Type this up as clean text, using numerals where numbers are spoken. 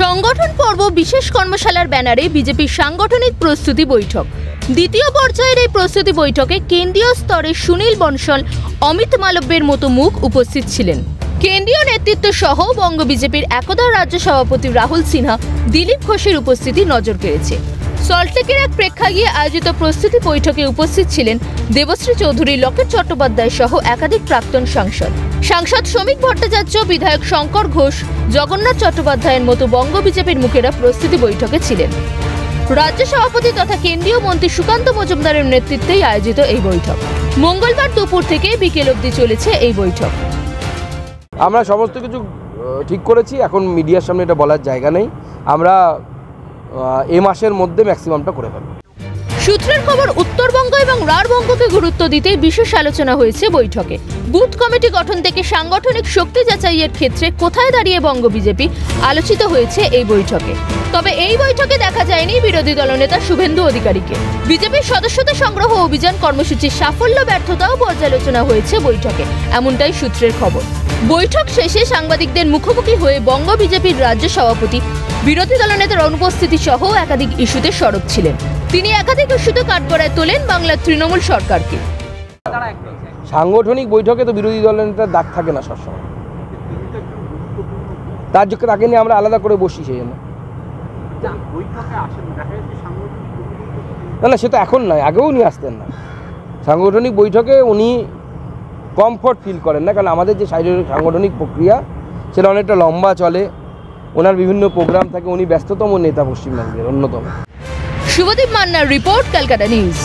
সংগঠন পর্ব বিশেষ কর্মশালার ব্যানারে বিজেপির সাংগঠনিক প্রস্তুতি বৈঠক। দ্বিতীয় পর্যায়ের এই প্রস্তুতি বৈঠকে কেন্দ্রীয় স্তরে সুনীল বনশল, অমিত মালব্যের মতো মুখ উপস্থিত ছিলেন। কেন্দ্রীয় নেতৃত্ব সহ বঙ্গ বিজেপির একদা রাজ্য সভাপতি রাহুল সিনহা, দিলীপ ঘোষের উপস্থিতি নজর কেড়েছে। সল্টলেকের এক প্রেক্ষাগৃহে আয়োজিত প্রস্তুতি বৈঠকে উপস্থিত ছিলেন দেবশ্রী চৌধুরী, লকেট চট্টোপাধ্যায় সহ একাধিক প্রাক্তন সাংসদ শ্রমিক ভট্টাচার্য, বিধায়ক শঙ্কর ঘোষ, জগন্নাথ চট্টোপাধ্যায়ের মতো বঙ্গ বিজেপির মুখেরা প্রস্তুতি বৈঠকে ছিলেন। রাজ্য সভাপতি তথা কেন্দ্রীয় মন্ত্রী সুকান্ত মজুমদারের নেতৃত্বেই আয়োজিত এই বৈঠক। মঙ্গলবার দুপুর থেকে বিকেল অবধি চলেছে এই বৈঠক। আমরা সমস্ত কিছু ঠিক করেছি, এখন মিডিয়ার সামনে এটা বলার জায়গা নেই। আমরা এই মাসের মধ্যে ম্যাক্সিমামটা করে ফেলব। সূত্রের খবর, উত্তরবঙ্গ এবং রাঢ়বঙ্গকে গুরুত্ব দিতে বিশেষ আলোচনা হয়েছে বৈঠকে। বুথ কমিটি গঠন থেকে সাংগঠনিক শক্তি যাচাইয়ের ক্ষেত্রে কোথায় দাঁড়িয়ে বঙ্গ বিজেপি আলোচিত হয়েছে এই বৈঠকে। তবে এই বৈঠকে দেখা যায়নি বিরোধী দলনেতা শুভেন্দু অধিকারীকে। বিজেপির সদস্যতা সংগ্রহ অভিযান কর্মসূচির সাফল্য ব্যর্থতাও পর্যালোচনা হয়েছে বৈঠকে, এমনটাই সূত্রের খবর। বৈঠক শেষে সাংবাদিকদের মুখোমুখি হয়ে বঙ্গ বিজেপির রাজ্য সভাপতি বিরোধী দলনেতার অনুপস্থিতি সহ একাধিক ইস্যুতে সরব ছিলেন। তিনি একাধিক ইস্যুতে কাঠগড়ায় তোলেন বাংলার তৃণমূল সরকারকে। সাংগঠনিক বৈঠকে তো বিরোধী দলের নেতার ডাক থাকে না সবসময়, তাকে নিয়ে আমরা আলাদা করে বসি। সেই জন্য না, সেটা এখন নয়, আগেও নিয়ে আসতেন না। সাংগঠনিক বৈঠকে উনি কমফর্ট ফিল করেন না, কারণ আমাদের যে সাংগঠনিক প্রক্রিয়া সেটা অনেকটা লম্বা চলে, ওনার বিভিন্ন প্রোগ্রাম থাকে, উনি ব্যস্ততম নেতা পশ্চিমবঙ্গের অন্যতম। শুভদীপ মান্নার রিপোর্ট, ক্যালকাটা নিউজ।